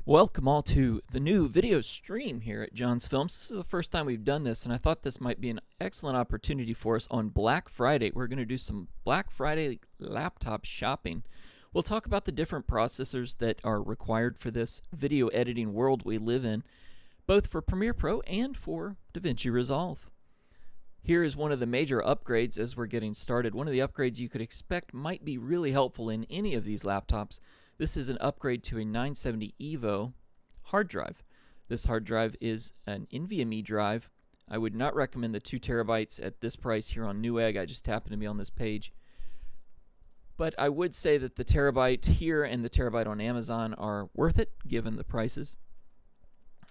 Welcome all to the new video stream here at John's Films. This is the first time we've done this, and I thought this might be an excellent opportunity for us on Black Friday. We're going to do some Black Friday laptop shopping. We'll talk about the different processors that are required for this video editing world we live in, both for Premiere Pro and for Davinci Resolve. Here is one of the major upgrades as we're getting started. One of the upgrades you could expect might be really helpful in any of these laptops. This is an upgrade to a 970 EVO hard drive. This hard drive is an NVMe drive. I would not recommend the 2 terabytes at this price here on Newegg. I just happened to be on this page. But I would say that the terabyte here and the terabyte on Amazon are worth it given the prices.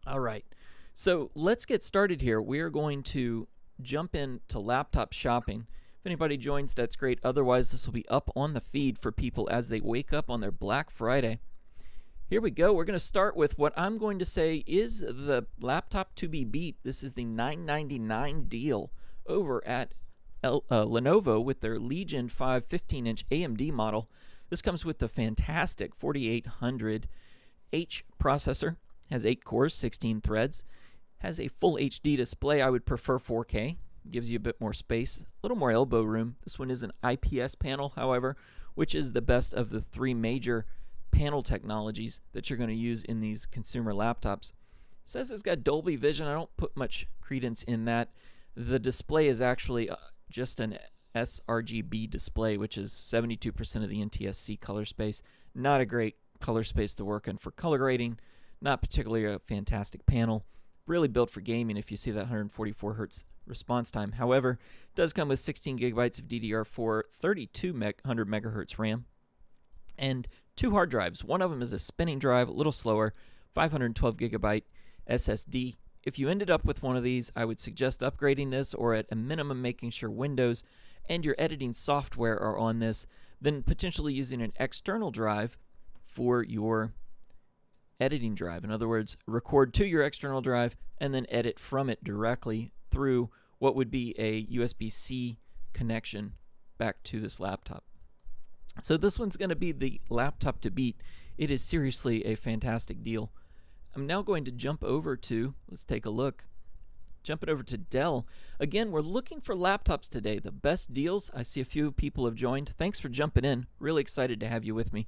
All right, so let's get started here. We are going to jump into laptop shopping. If anybody joins, that's great. Otherwise, this will be up on the feed for people as they wake up on their Black Friday. Here we go. We're going to start with what I'm going to say is the laptop to be beat. This is the $999 deal over at Lenovo with their Legion 5 15-inch AMD model. This comes with the fantastic 4800H processor. Has 8 cores, 16 threads. Has a full HD display. I would prefer 4K. Gives you a bit more space, a little more elbow room. This one is an IPS panel, however, which is the best of the 3 major panel technologies that you're going to use in these consumer laptops. It says it's got Dolby Vision. I don't put much credence in that. The display is actually just an sRGB display, which is 72% of the NTSC color space. Not a great color space to work in for color grading. Not particularly a fantastic panel. Really built for gaming if you see that 144 hertz response time. However, it does come with 16 gigabytes of DDR4, 3200 megahertz RAM, and 2 hard drives. One of them is a spinning drive, a little slower, 512 gigabyte SSD. If you ended up with one of these, I would suggest upgrading this, or at a minimum making sure Windows and your editing software are on this, then potentially using an external drive for your editing drive. In other words, record to your external drive and then edit from it directly through what would be a USB-C connection back to this laptop. So this one's going to be the laptop to beat. It is seriously a fantastic deal. I'm now going to jump over to, let's take a look, jumping over to Dell. Again, we're looking for laptops today, the best deals. I see a few people have joined. Thanks for jumping in. Really excited to have you with me.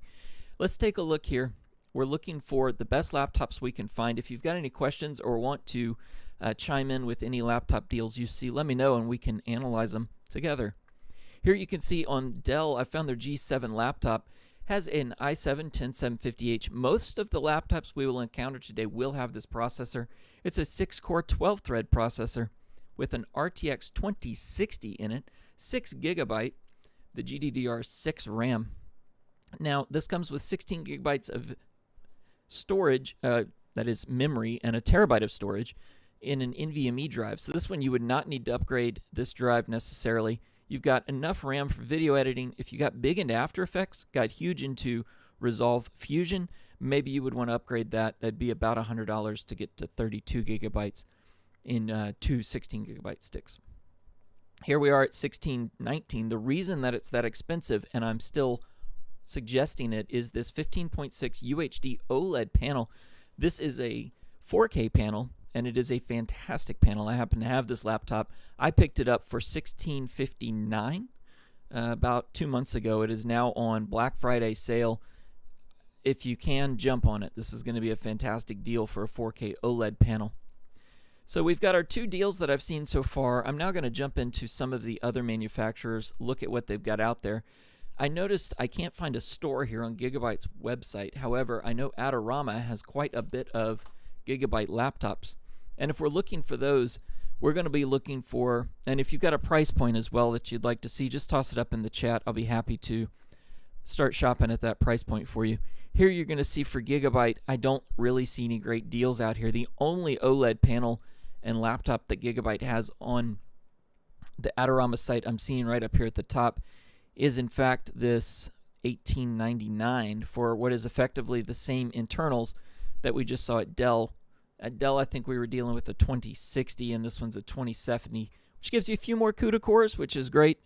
Let's take a look here. We're looking for the best laptops we can find. If you've got any questions or want to chime in with any laptop deals you see, let me know and we can analyze them together. Here you can see on Dell, I found their G7 laptop. Has an i7-10750H. Most of the laptops we will encounter today will have this processor. It's a 6-core, 12-thread processor with an RTX 2060 in it, 6 gigabyte, the GDDR6 RAM. Now, this comes with 16 gigabytes of storage, that is memory, and a terabyte of storage in an NVMe drive. So this one you would not need to upgrade this drive necessarily. You've got enough RAM for video editing. If you got big into After Effects, got huge into Resolve Fusion, maybe you would want to upgrade that. That'd be about $100 to get to 32 gigabytes in 2 16 gigabyte sticks. Here we are at 1619. The reason that it's that expensive, and I'm still suggesting it, is this 15.6 UHD OLED panel. This is a 4K panel, and it is a fantastic panel. I happen to have this laptop. I picked it up for $1659 about 2 months ago. It is now on Black Friday sale. If you can, jump on it. This is going to be a fantastic deal for a 4K OLED panel. So we've got our 2 deals that I've seen so far. I'm now going to jump into some of the other manufacturers, look at what they've got out there. I noticed I can't find a store here on Gigabyte's website. However, I know Adorama has quite a bit of Gigabyte laptops. And if we're looking for those, we're going to be looking for, and if you've got a price point as well that you'd like to see, just toss it up in the chat. I'll be happy to start shopping at that price point for you. Here you're going to see for Gigabyte, I don't really see any great deals out here. The only OLED panel and laptop that Gigabyte has on the Adorama site I'm seeing right up here at the top is in fact this $1899 for what is effectively the same internals that we just saw at Dell. At Dell, I think we were dealing with a 2060, and this one's a 2070, which gives you a few more CUDA cores, which is great,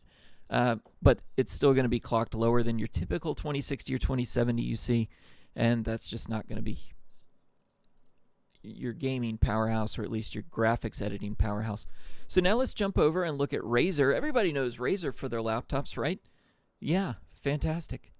but it's still going to be clocked lower than your typical 2060 or 2070 you see, and that's just not going to be your gaming powerhouse, or at least your graphics editing powerhouse. So now let's jump over and look at Razer. Everybody knows Razer for their laptops, right? Yeah, fantastic.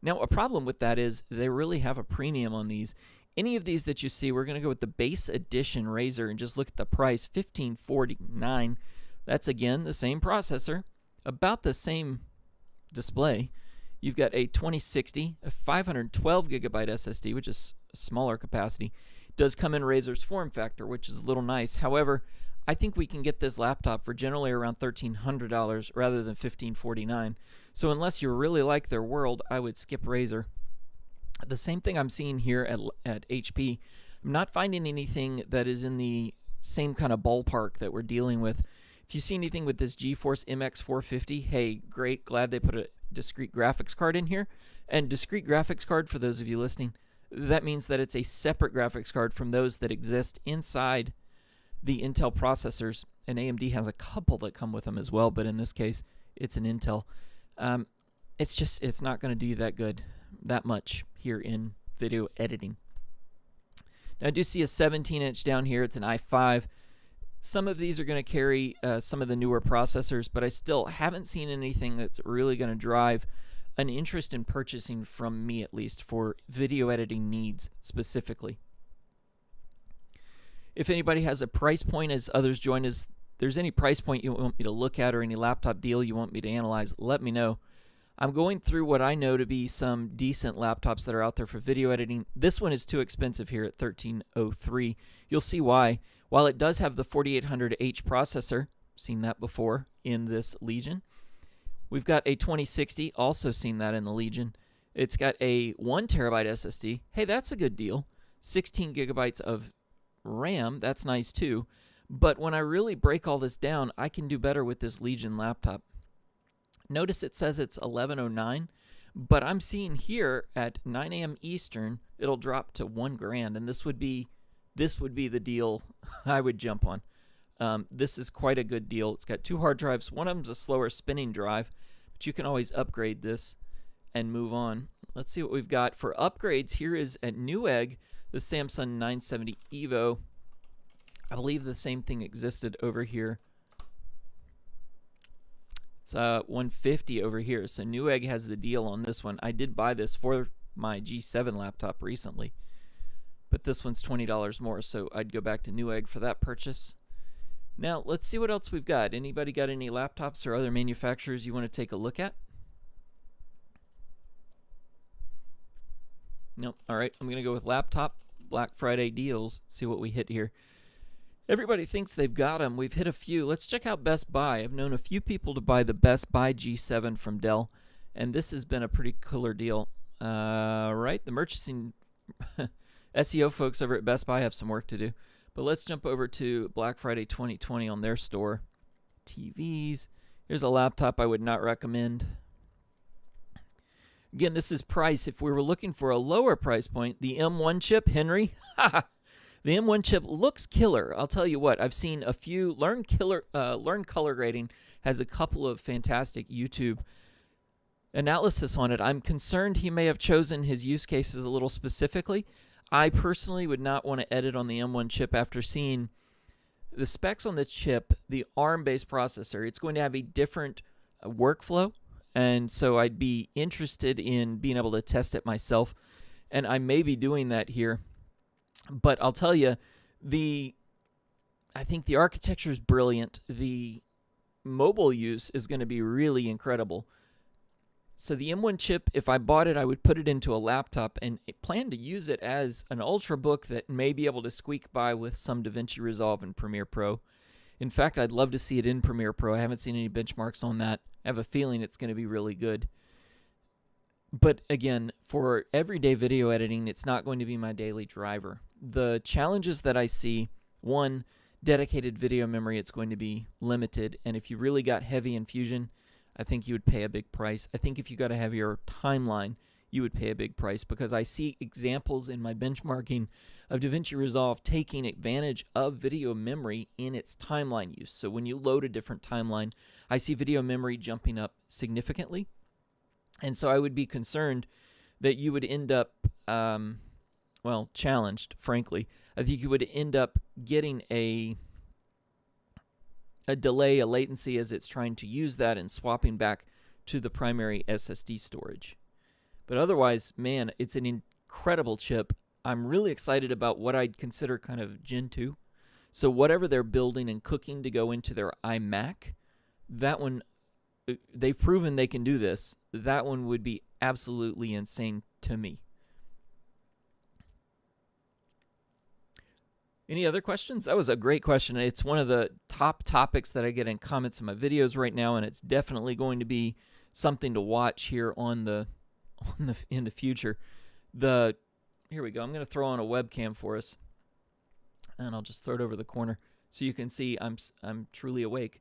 Now, a problem with that is they really have a premium on these. Any of these that you see, we're going to go with the base edition Razer and just look at the price, $1,549. That's, again, the same processor, about the same display. You've got a 2060, a 512 gigabyte SSD, which is a smaller capacity. It does come in Razer's form factor, which is a little nice. However, I think we can get this laptop for generally around $1,300 rather than $1,549. So unless you really like their world, I would skip Razer. The same thing I'm seeing here at HP. I'm not finding anything that is in the same kind of ballpark that we're dealing with. If you see anything with this GeForce MX450, hey, great, glad they put a discrete graphics card in here. And discrete graphics card, for those of you listening, that means that it's a separate graphics card from those that exist inside the Intel processors. And AMD has a couple that come with them as well, but in this case, it's an Intel. It's not going to do that good, that much here in video editing. Now I do see a 17-inch down here. It's an i5. Some of these are going to carry some of the newer processors, but I still haven't seen anything that's really going to drive an interest in purchasing from me, at least for video editing needs specifically. If anybody has a price point as others join us, there's any price point you want me to look at or any laptop deal you want me to analyze, let me know. I'm going through what I know to be some decent laptops that are out there for video editing. This one is too expensive here at $1,303. You'll see why. While it does have the 4800H processor, seen that before in this Legion. We've got a 2060, also seen that in the Legion. It's got a 1 terabyte SSD. Hey, that's a good deal. 16 gigabytes of RAM, that's nice too. But when I really break all this down, I can do better with this Legion laptop. Notice it says it's 1109, but I'm seeing here at 9 a.m. Eastern, it'll drop to $1,000, and this would be the deal I would jump on. This is quite a good deal. It's got 2 hard drives. One of them's a slower spinning drive, but you can always upgrade this and move on. Let's see what we've got for upgrades. Here is at Newegg, the Samsung 970 EVO. I believe the same thing existed over here. It's $150 over here. So Newegg has the deal on this one. I did buy this for my G7 laptop recently, but this one's $20 more, so I'd go back to Newegg for that purchase. Now, let's see what else we've got. Anybody got any laptops or other manufacturers you want to take a look at? Nope. All right, I'm going to go with laptop Black Friday deals, see what we hit here. Everybody thinks they've got them. We've hit a few. Let's check out Best Buy. I've known a few people to buy the Best Buy G7 from Dell, and this has been a pretty killer deal. Right, the merchant SEO folks over at Best Buy have some work to do. But let's jump over to Black Friday 2020 on their store. TVs. Here's a laptop I would not recommend. Again, this is price. If we were looking for a lower price point, the M1 chip, Henry, the M1 chip looks killer. I'll tell you what, I've seen a few. Learn Color Grading has a couple of fantastic YouTube analysis on it. I'm concerned he may have chosen his use cases a little specifically. I personally would not want to edit on the M1 chip after seeing the specs on the chip, the ARM-based processor. It's going to have a different workflow, and so I'd be interested in being able to test it myself, and I may be doing that here. But I'll tell you, I think the architecture is brilliant. The mobile use is going to be really incredible. So the M1 chip, if I bought it, I would put it into a laptop and plan to use it as an ultrabook that may be able to squeak by with some Davinci Resolve and Premiere Pro. In fact, I'd love to see it in Premiere Pro. I haven't seen any benchmarks on that. I have a feeling it's going to be really good. But again, for everyday video editing, it's not going to be my daily driver. The challenges that I see, one, dedicated video memory, it's going to be limited. And if you really got heavy infusion, I think you would pay a big price. I think if you got a heavier timeline, you would pay a big price, because I see examples in my benchmarking of Davinci Resolve taking advantage of video memory in its timeline use. So when you load a different timeline, I see video memory jumping up significantly. And so I would be concerned that you would end up, challenged, frankly. I think you would end up getting a delay, a latency as it's trying to use that and swapping back to the primary SSD storage. But otherwise, man, it's an incredible chip. I'm really excited about what I'd consider kind of Gen 2. So whatever they're building and cooking to go into their iMac, that one, they've proven they can do this. That one would be absolutely insane to me. Any other questions? That was a great question. It's one of the top topics that I get in comments in my videos right now, and it's definitely going to be something to watch here in the future. Here we go. I'm going to throw on a webcam for us, and I'll just throw it over the corner so you can see I'm truly awake.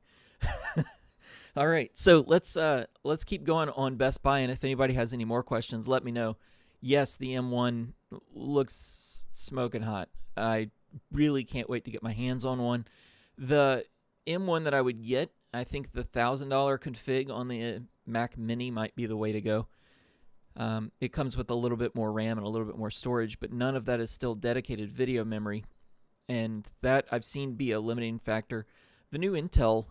All right, so let's keep going on Best Buy, and if anybody has any more questions, let me know. Yes, the M1 looks smoking hot. I really can't wait to get my hands on one. The M1 that I would get, I think the $1,000 config on the Mac Mini might be the way to go. It comes with a little bit more RAM and a little bit more storage, but none of that is still dedicated video memory, and that I've seen be a limiting factor. The new Intel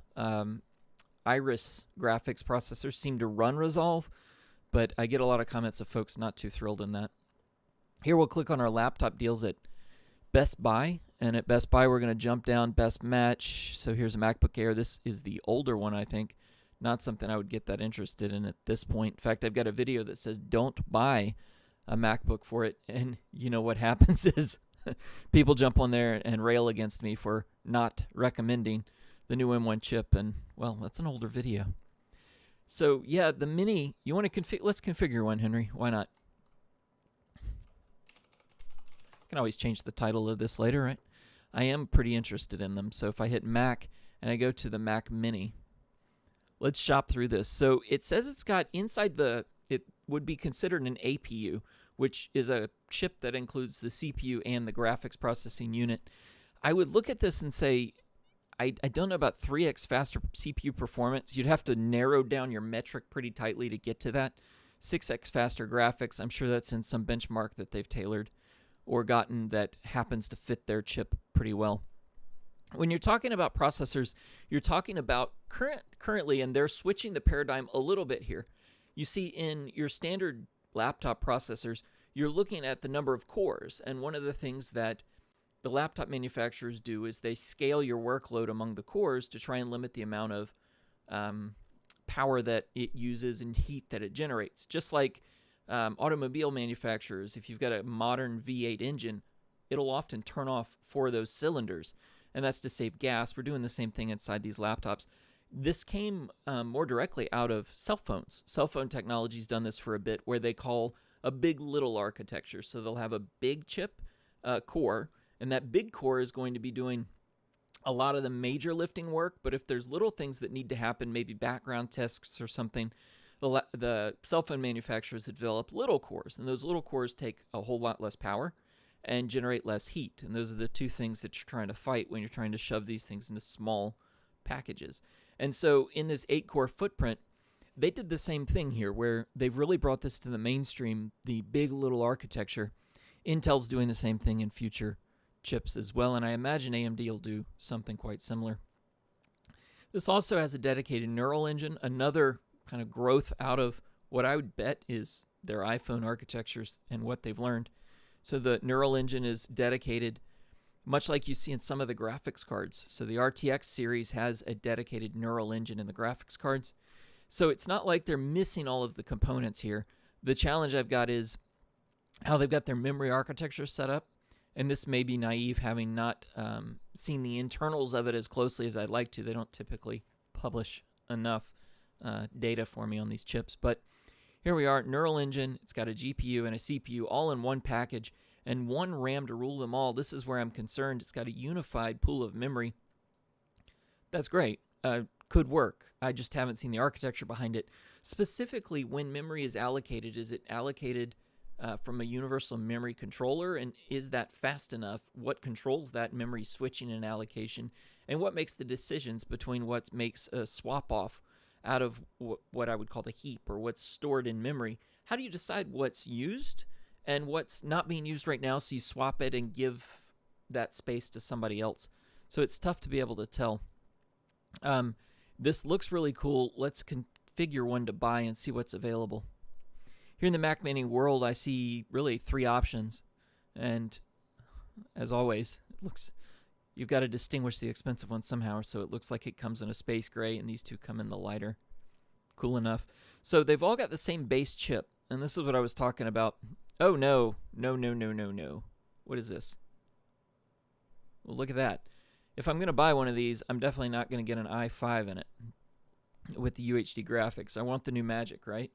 Iris graphics processors seem to run Resolve, but I get a lot of comments of folks not too thrilled in that. Here we'll click on our laptop deals at Best Buy, and at Best Buy we're going to jump down Best Match. So here's a MacBook Air. This is the older one, I think. Not something I would get that interested in at this point. In fact, I've got a video that says don't buy a MacBook for it, and you know what happens is people jump on there and rail against me for not recommending the new M1 chip, and well, that's an older video. So yeah, the Mini, you want to let's configure one, Henry. Why not? Can always change the title of this later, right? I am pretty interested in them. So if I hit Mac and I go to the Mac Mini, let's shop through this. So it says it's got inside it would be considered an APU, which is a chip that includes the CPU and the graphics processing unit. I would look at this and say, I don't know about 3x faster CPU performance. You'd have to narrow down your metric pretty tightly to get to that. 6x faster graphics, I'm sure that's in some benchmark that they've tailored or gotten that happens to fit their chip pretty well. When you're talking about processors, you're talking about currently, and they're switching the paradigm a little bit here. You see, in your standard laptop processors, you're looking at the number of cores, and one of the things that the laptop manufacturers do is they scale your workload among the cores to try and limit the amount of power that it uses and heat that it generates. Just like automobile manufacturers, if you've got a modern V8 engine, it'll often turn off 4 of those cylinders, and that's to save gas. We're doing the same thing inside these laptops. This came more directly out of cell phones. Cell phone technology's done this for a bit, where they call a big little architecture. So they'll have a big chip core, and that big core is going to be doing a lot of the major lifting work, but if there's little things that need to happen, maybe background tests or something, the cell phone manufacturers have developed little cores, and those little cores take a whole lot less power and generate less heat. And those are the two things that you're trying to fight when you're trying to shove these things into small packages. And so in this 8-core footprint, they did the same thing here, where they've really brought this to the mainstream, the big little architecture. Intel's doing the same thing in future chips as well, and I imagine AMD will do something quite similar. This also has a dedicated neural engine, another kind of growth out of what I would bet is their iPhone architectures and what they've learned. So the neural engine is dedicated, much like you see in some of the graphics cards. So the RTX series has a dedicated neural engine in the graphics cards. So it's not like they're missing all of the components here. The challenge I've got is how they've got their memory architecture set up. And this may be naive, having not seen the internals of it as closely as I'd like to. They don't typically publish enough data for me on these chips. But here we are, neural engine. It's got a GPU and a CPU all in one package and one RAM to rule them all. This is where I'm concerned. It's got a unified pool of memory. That's great. Could work. I just haven't seen the architecture behind it. Specifically, when memory is allocated, is it allocated from a universal memory controller, and is that fast enough? What controls that memory switching and allocation, and what makes the decisions between what makes a swap off out of what I would call the heap, or what's stored in memory? How do you decide what's used and what's not being used right now, so you swap it and give that space to somebody else. So it's tough to be able to tell. This looks really cool. Let's configure one to buy and see what's available. Here in the Mac Mini world, I see really 3 options. And as always, you've got to distinguish the expensive one somehow, so it looks like it comes in a space gray and these two come in the lighter. Cool enough. So they've all got the same base chip, and this is what I was talking about. Oh no. What is this? Well, look at that. If I'm going to buy one of these, I'm definitely not going to get an i5 in it with the UHD graphics. I want the new magic, right?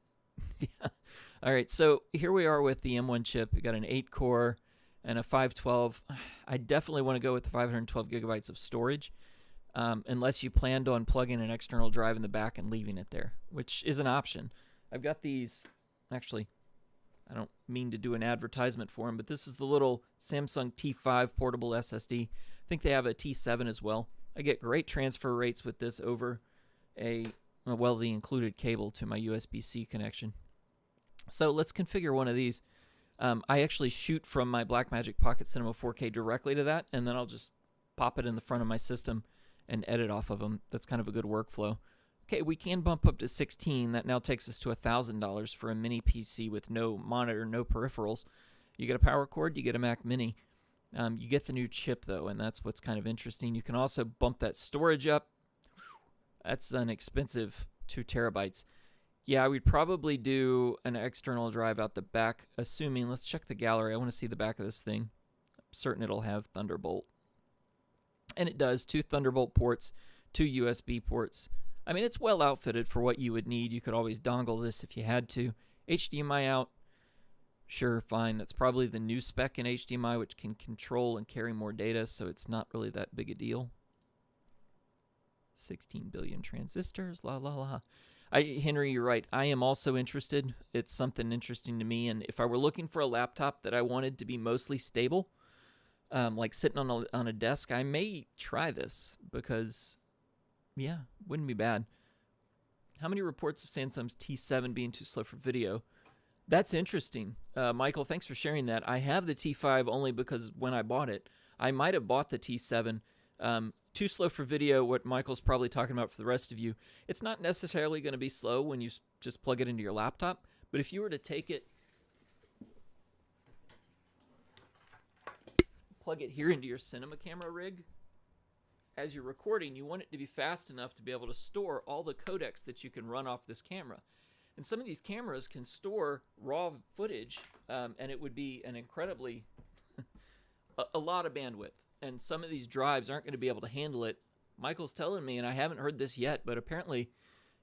Yeah. All right, so here we are with the M1 chip. We got an 8-core and a 512. I definitely want to go with the 512 gigabytes of storage, unless you planned on plugging an external drive in the back and leaving it there, which is an option. I've got these, actually, I don't mean to do an advertisement for them, but this is the little Samsung T5 Portable SSD. I think they have a T7 as well. I get great transfer rates with this over the included cable to my USB-C connection. So let's configure one of these. I actually shoot from my Blackmagic Pocket Cinema 4K directly to that, and then I'll just pop it in the front of my system and edit off of them. That's kind of a good workflow. Okay, we can bump up to 16. That now takes us to $1,000 for a mini PC with no monitor, no peripherals. You get a power cord, you get a Mac Mini. You get the new chip, though, and that's what's kind of interesting. You can also bump that storage up. That's an expensive 2 terabytes. Yeah, I would probably do an external drive out the back, assuming, let's check the gallery. I want to see the back of this thing. I'm certain it'll have Thunderbolt. And it does, 2 Thunderbolt ports, 2 USB ports. I mean, it's well outfitted for what you would need. You could always dongle this if you had to. HDMI out, sure, fine. That's probably the new spec in HDMI, which can control and carry more data, so it's not really that big a deal. 16 billion transistors, la la la. Henry, you're right. I am also interested. It's something interesting to me, and if I were looking for a laptop that I wanted to be mostly stable, like sitting on a desk, I may try this because, yeah, wouldn't be bad. How many reports of Samsung's T7 being too slow for video? That's interesting. Michael, thanks for sharing that. I have the T5 only because when I bought it, I might have bought the T7. Too slow for video, what Michael's probably talking about for the rest of you. It's not necessarily going to be slow when you just plug it into your laptop, but if you were to take it, plug it here into your cinema camera rig, as you're recording, you want it to be fast enough to be able to store all the codecs that you can run off this camera. And some of these cameras can store raw footage, and it would be an incredibly, a lot of bandwidth. And some of these drives aren't going to be able to handle it. Michael's telling me, and I haven't heard this yet, but apparently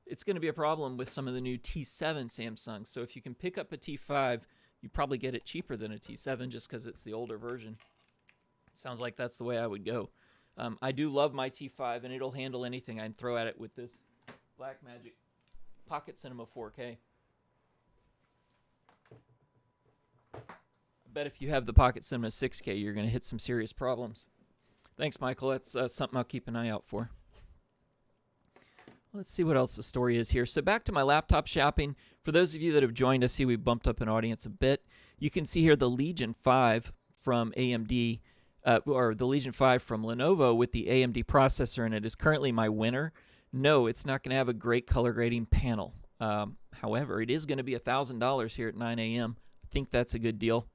it's going to be a problem with some of the new T7 Samsung. So if you can pick up a T5, you probably get it cheaper than a T7 just because it's the older version. Sounds like that's the way I would go. I do love my T5, and it'll handle anything I can throw at it with this Blackmagic Pocket Cinema 4K. I bet if you have the Pocket Cinema 6K, you're going to hit some serious problems. Thanks, Michael. That's something I'll keep an eye out for. Let's see what else the story is here. So back to my laptop shopping. For those of you that have joined us, see we've bumped up an audience a bit. You can see here the Legion 5 from AMD, or the Legion 5 from Lenovo with the AMD processor, and it is currently my winner. No, it's not going to have a great color grading panel. However, it is going to be $1,000 here at 9 a.m. I think that's a good deal.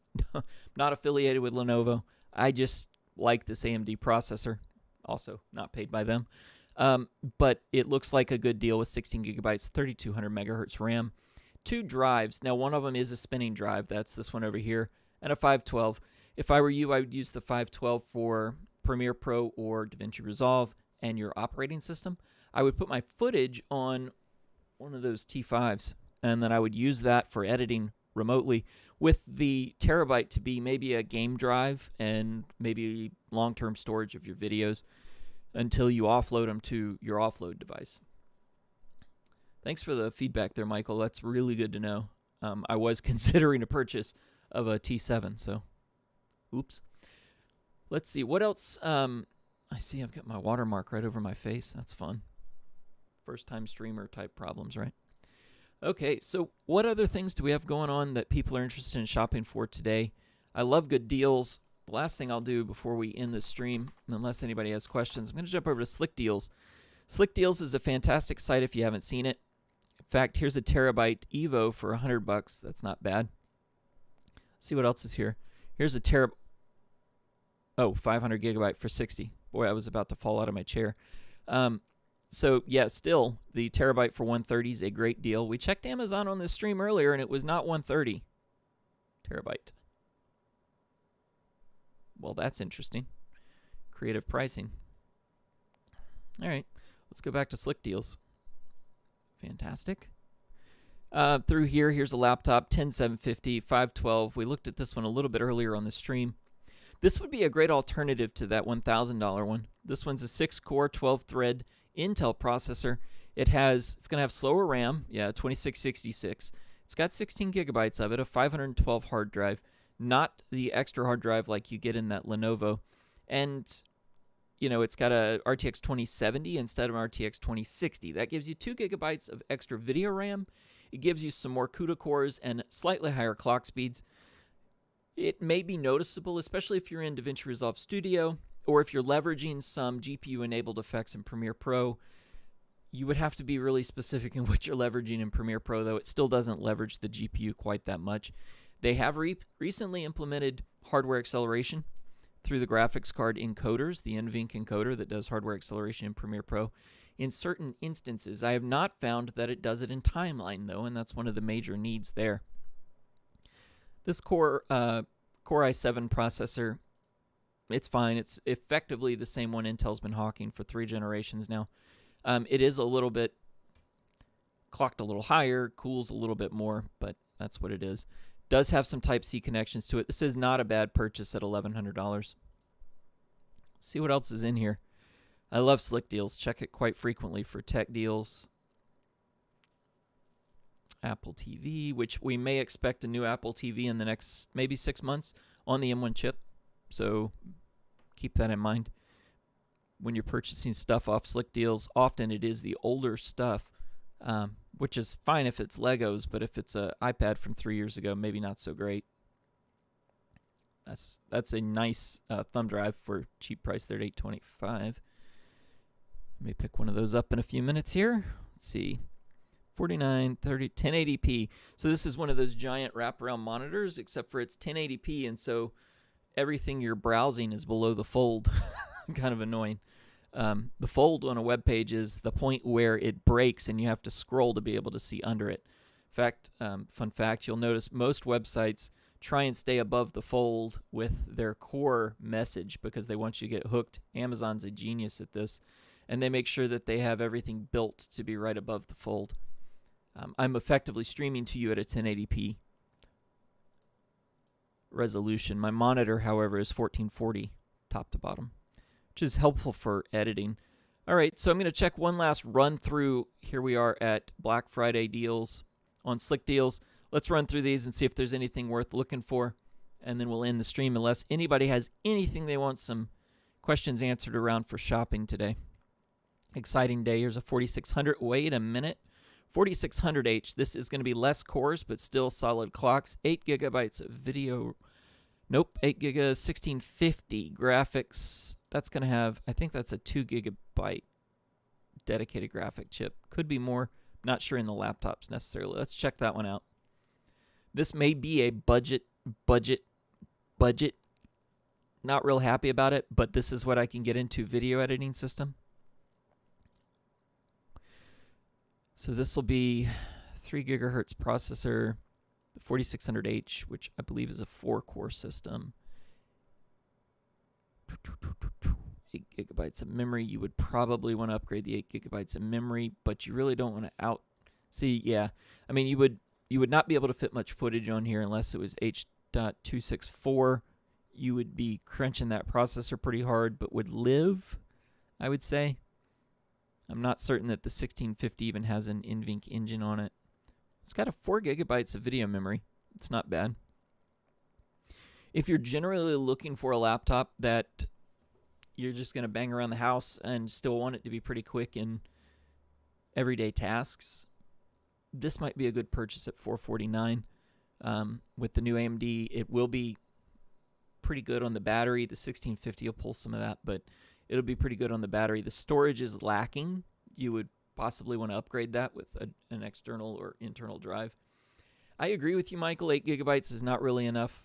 Not affiliated with Lenovo. I just like this AMD processor. Also not paid by them. But it looks like a good deal with 16 gigabytes, 3200 megahertz RAM. 2 drives. Now, one of them is a spinning drive. That's this one over here. And a 512. If I were you, I would use the 512 for Premiere Pro or Davinci Resolve and your operating system. I would put my footage on one of those T5s, and then I would use that for editing remotely with the terabyte to be maybe a game drive and maybe long-term storage of your videos until you offload them to your offload device. Thanks for the feedback there, Michael. That's really good to know. I was considering a purchase of a T7, so oops. Let's see. What else? I see I've got my watermark right over my face. That's fun. First-time streamer type problems, right? Okay, so what other things do we have going on that people are interested in shopping for today? I love good deals. the last thing I'll do before we end the stream, unless anybody has questions, I'm going to jump over to Slick Deals. Slick Deals is a fantastic site if you haven't seen it. In fact, here's a terabyte Evo for $100. That's not bad. See what else is here. Here's a 500 gigabyte for 60. Boy, I was about to fall out of my chair. So yeah, still the terabyte for 130 is a great deal. We checked Amazon on this stream earlier, and it was not 130 terabyte. Well, that's interesting. Creative pricing. All right, let's go back to Slick Deals. Fantastic. Through here, here's a laptop, 10750, 512. We looked at this one a little bit earlier on the stream. This would be a great alternative to that $1,000 one. This one's a 6-core, 12-thread Intel processor. It's going to have slower RAM, 2666. It's got 16 gigabytes of it, a 512 hard drive, not the extra hard drive like you get in that Lenovo. And, it's got a RTX 2070 instead of an RTX 2060. That gives you 2 gigabytes of extra video RAM. It gives you some more CUDA cores and slightly higher clock speeds. It may be noticeable, especially if you're in Davinci Resolve Studio, or if you're leveraging some GPU-enabled effects in Premiere Pro. You would have to be really specific in what you're leveraging in Premiere Pro, though it still doesn't leverage the GPU quite that much. They have recently implemented hardware acceleration through the graphics card encoders, the NVENC encoder that does hardware acceleration in Premiere Pro. In certain instances, I have not found that it does it in timeline, though, and that's one of the major needs there. This Core i7 processor, it's fine. It's effectively the same one Intel's been hawking for 3 generations now. It is a little bit clocked a little higher, cools a little bit more, but that's what it is. Does have some Type-C connections to it. This is not a bad purchase at $1,100. Let's see what else is in here. I love Slick Deals. Check it quite frequently for tech deals. Apple TV, which we may expect a new Apple TV in the next maybe 6 months on the M1 chip. So keep that in mind. When you're purchasing stuff off Slick Deals, often it is the older stuff, which is fine if it's Legos, but if it's an iPad from 3 years ago, maybe not so great. That's a nice thumb drive for cheap price there at $825. Let me pick one of those up in a few minutes here. Let's see. 4930 1080p. So this is one of those giant wraparound monitors, except for it's 1080p, and so everything you're browsing is below the fold. Kind of annoying. The fold on a web page is the point where it breaks and you have to scroll to be able to see under it. In fact, fun fact, you'll notice most websites try and stay above the fold with their core message because they want you to get hooked. Amazon's a genius at this, and they make sure that they have everything built to be right above the fold. I'm effectively streaming to you at a 1080p resolution. My monitor, however, is 1440 top to bottom, which is helpful for editing. All right, so I'm going to check one last run through. Here we are at Black Friday deals on Slick Deals. Let's run through these and see if there's anything worth looking for, and then we'll end the stream unless anybody has anything they want some questions answered around for shopping today. Exciting day. Here's a 4600. Wait a minute. 4600H. This is going to be less cores, but still solid clocks. 8 gigabytes of video. Nope, 8 giga, 1650 graphics. That's going to have, I think that's a 2 gigabyte dedicated graphic chip. Could be more. Not sure in the laptops necessarily. Let's check that one out. This may be a budget. Not real happy about it, but this is what I can get into video editing system. So this will be 3 gigahertz processor, the 4600H, which I believe is a 4-core system. 8 gigabytes of memory. You would probably want to upgrade the 8 gigabytes of memory, but you really don't want to see, yeah. I mean, you would not be able to fit much footage on here unless it was H.264. You would be crunching that processor pretty hard, but would live, I would say. I'm not certain that the 1650 even has an NVENC engine on it. It's got a 4 gigabytes of video memory. It's not bad. If you're generally looking for a laptop that you're just going to bang around the house and still want it to be pretty quick in everyday tasks, this might be a good purchase at $449. With the new AMD, it will be pretty good on the battery. The 1650 will pull some of that, but it'll be pretty good on the battery. The storage is lacking. You would possibly want to upgrade that with an external or internal drive. I agree with you, Michael. 8 gigabytes is not really enough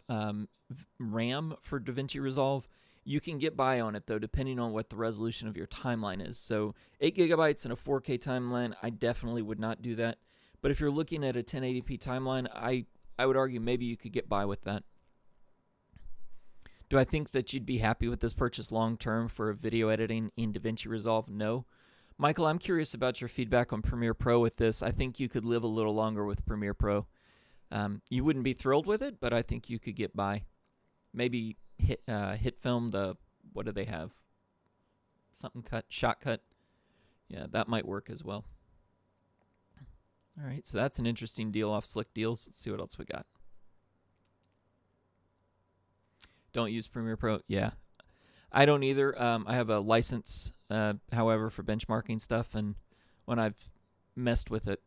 RAM for Davinci Resolve. You can get by on it, though, depending on what the resolution of your timeline is. So 8 gigabytes in a 4K timeline, I definitely would not do that. But if you're looking at a 1080p timeline, I would argue maybe you could get by with that. Do I think that you'd be happy with this purchase long-term for video editing in Davinci Resolve? No. Michael, I'm curious about your feedback on Premiere Pro with this. I think you could live a little longer with Premiere Pro. You wouldn't be thrilled with it, but I think you could get by. Maybe hit film, what do they have? Something cut, shot cut. Yeah, that might work as well. All right, so that's an interesting deal off Slick Deals. Let's see what else we got. Don't use Premiere Pro. Yeah, I don't either. I have a license, however, for benchmarking stuff, and when I've messed with it,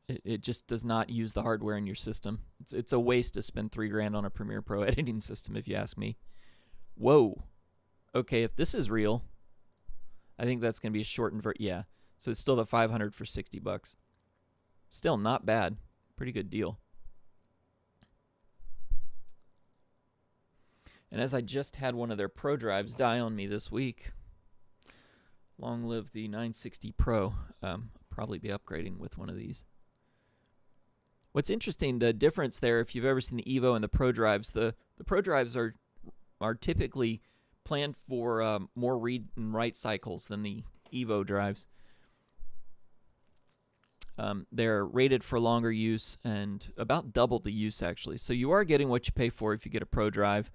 it just does not use the hardware in your system. It's a waste to spend $3,000 on a Premiere Pro editing system, if you ask me. Whoa. Okay, if this is real, I think that's going to be a shortened version. Yeah, so it's still the $500 for $60. Still not bad. Pretty good deal. And as I just had one of their Pro drives die on me this week, long live the 960 Pro. Probably be upgrading with one of these. What's interesting, the difference there, if you've ever seen the Evo and the Pro drives, the Pro drives are typically planned for more read and write cycles than the Evo drives. They're rated for longer use and about double the use, actually. So you are getting what you pay for if you get a Pro drive,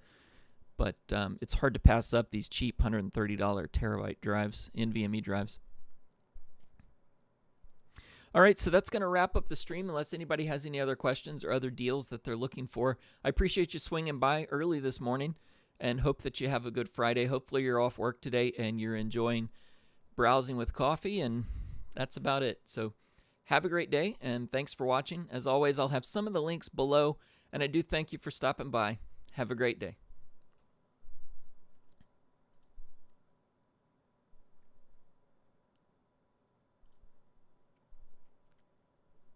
but it's hard to pass up these cheap $130 terabyte drives, NVMe drives. All right, so that's going to wrap up the stream unless anybody has any other questions or other deals that they're looking for. I appreciate you swinging by early this morning and hope that you have a good Friday. Hopefully you're off work today and you're enjoying browsing with coffee, and that's about it. So have a great day, and thanks for watching. As always, I'll have some of the links below, and I do thank you for stopping by. Have a great day.